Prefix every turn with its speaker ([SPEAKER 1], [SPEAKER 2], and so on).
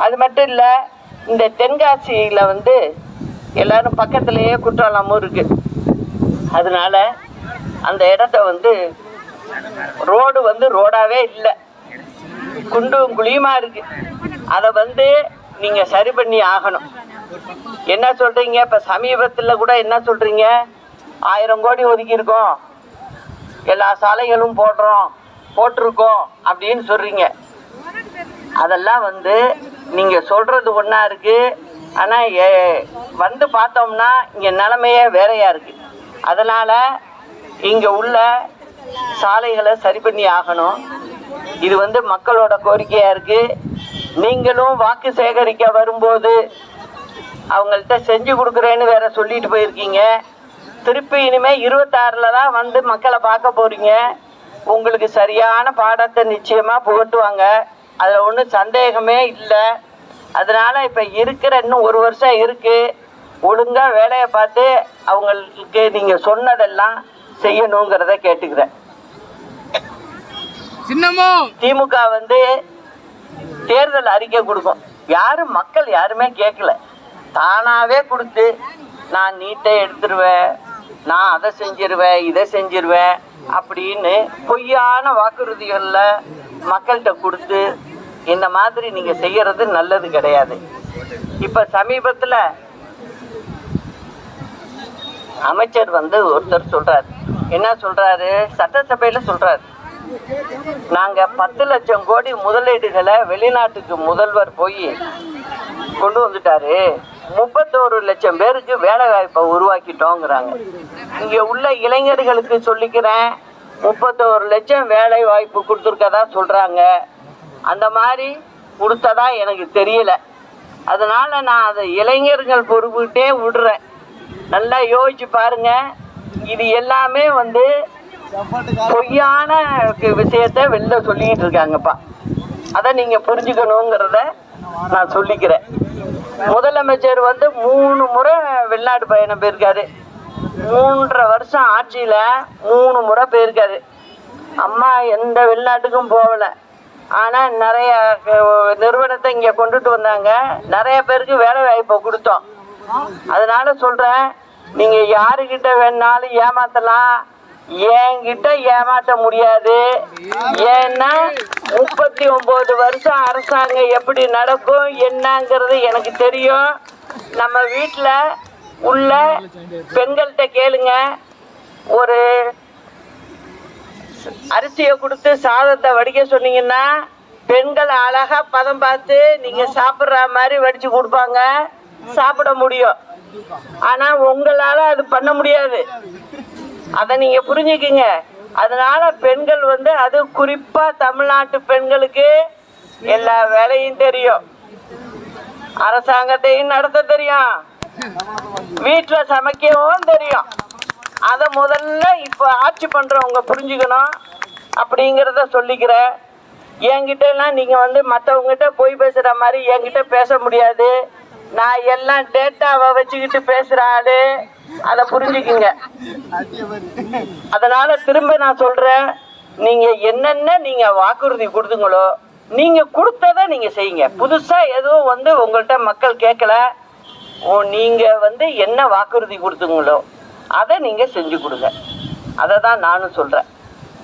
[SPEAKER 1] அது மட்டும் இல்லை, இந்த தென்காசியில் எல்லாரும் பக்கத்துலேயே குற்றாலமும் இருக்குது. அதனால அந்த இடத்த ரோடு ரோடாகவே இல்லை, குண்டும் குழியுமா இருக்குது. அதை நீங்கள் சரி பண்ணி ஆகணும். என்ன சொல்கிறீங்க? இப்போ சமீபத்தில் கூட என்ன சொல்கிறீங்க, 1000 கோடி ஒதுக்கியிருக்கோம், எல்லா சாலைகளும் போட்டிருக்கோம் அப்படின்னு சொல்கிறீங்க. அதெல்லாம் நீங்கள் சொல்கிறது ஒன்றா இருக்குது, ஆனால் பார்த்தோம்னா இங்கே நிலைமையே வேறையாக இருக்குது. அதனால் இங்கே உள்ள சாலைகளை சரி பண்ணி ஆகணும். இது மக்களோட கோரிக்கையாக இருக்குது. நீங்களும் வாக்கு சேகரிக்க வரும்போது அவங்கள்ட்ட செஞ்சு கொடுக்குறேன்னு வேற சொல்லிட்டு போயிருக்கீங்க. திருப்பி இனிமேல் 26 தான் மக்களை பார்க்க போகிறீங்க. உங்களுக்கு சரியான பாடத்தை நிச்சயமாக புகட்டுவாங்க, அதில் ஒன்றும் சந்தேகமே இல்லை. அதனால் இப்போ இன்னும் 1 வருஷம் இருக்குது, ஒழுங்காக வேலையை பார்த்து அவங்களுக்கு நீங்கள் சொன்னதெல்லாம் செய்யணுங்கிறத கேட்டுக்கிறேன். திமுக தேர்தல் அறிக்கை கொடுக்கும், மக்கள் யாருமே கேட்கல, தானாகவே கொடுத்து நான் நீட்டை எடுத்துருவேன், நான் அதை செஞ்சிருவேன், இதை செஞ்சிருவேன் அப்படின்னு பொய்யான வாக்குறுதிகளில் மக்கள்கிட்ட கொடுத்து இந்த மாதிரி நீங்கள் செய்கிறது நல்லது கிடையாது. இப்போ சமீபத்தில் அமைச்சர் ஒருத்தர் சொல்கிறார், என்ன சொல்கிறாரு, சட்டசபையில் சொல்கிறார், நாங்கள் 10 லட்சம் கோடி முதலீடுகளை வெளிநாட்டுக்கு முதல்வர் போய் கொண்டு வந்துட்டாரு, 31 லட்சம் பேருக்கு வேலை வாய்ப்பை உருவாக்கிட்டோங்கிறாங்க. இங்கே உள்ள இளைஞர்களுக்கு சொல்லிக்கிறேன், 31 லட்சம் வேலை வாய்ப்பு கொடுத்துருக்கதா சொல்கிறாங்க. அந்த மாதிரி கொடுத்ததா எனக்கு தெரியல. அதனால் நான் அதை இளைஞர்கள் பொறுப்புக்கிட்டே விடுறேன். நல்லா யோசிச்சு பாருங்க. இது எல்லாமே பொய்யான விஷயத்த வெளில சொல்லிக்கிட்டு இருக்காங்கப்பா. அதை நீங்கள் புரிஞ்சுக்கணுங்கிறத நான் சொல்லிக்கிறேன். முதலமைச்சர் 3 முறை வெளிநாடு பயணம் போயிருக்காரு. 3.5 வருஷம் ஆட்சியில் 3 முறை போயிருக்காரு. அம்மா எந்த வெளிநாட்டுக்கும் போகலை, ஆனால் நிறைய நிறுவனத்தை இங்கே கொண்டுட்டு வந்தாங்க, நிறைய பேருக்கு வேலை வாய்ப்பை கொடுத்தோம். அதனால சொல்கிறேன், நீங்கள் யாருக்கிட்ட வேணாலும் ஏமாற்றலாம், என்கிட்ட ஏமாற்ற முடியாது. ஏன்னா 39 வருஷம் அரசாங்கம் எப்படி நடக்கும் என்னங்கிறது எனக்கு தெரியும். நம்ம வீட்டில் உள்ள பெண்கள்கிட்ட கேளுங்க, ஒரு அரிசியை கொடுத்து சாதத்தை வடிக்க சொன்னீங்கன்னா பெண்கள் அழகா பதம் பார்த்து நீங்கள் சாப்பிட்ற மாதிரி வடித்து கொடுப்பாங்க, சாப்பிட முடியும். ஆனால் உங்களால் அது பண்ண முடியாது, அதை நீங்கள் புரிஞ்சுக்கிங்க. அதனால பெண்கள் அது குறிப்பாக தமிழ்நாட்டு பெண்களுக்கு எல்லா வேலையும் தெரியும், அரசாங்கத்தையும் நடத்த தெரியும், வீட்டில் சமைக்கவும் தெரியும். அதை முதல்ல இப்போ ஆட்சி பண்ணுறவங்க புரிஞ்சுக்கணும் அப்படிங்கிறத சொல்லிக்கிறேன். என்கிட்டலாம் நீங்கள் மற்றவங்ககிட்ட போய் பேசுகிற மாதிரி என்கிட்ட பேச முடியாது. நான் எல்லாம் டேட்டாவை வச்சுக்கிட்டு பேசுகிற ஆளு, அதை புரிஞ்சுக்குங்க. அதனால திரும்ப நான் சொல்கிறேன், நீங்கள் என்னென்ன நீங்கள் வாக்குறுதி கொடுத்தீங்களோ நீங்கள் கொடுத்ததை நீங்கள் செய்யுங்க. புதுசாக எதுவும் உங்கள்கிட்ட மக்கள் கேட்கல, நீங்கள் என்ன வாக்குறுதி கொடுத்தீங்களோ அதை நீங்கள் செஞ்சு கொடுங்க. அதை தான் நானும் சொல்கிறேன்.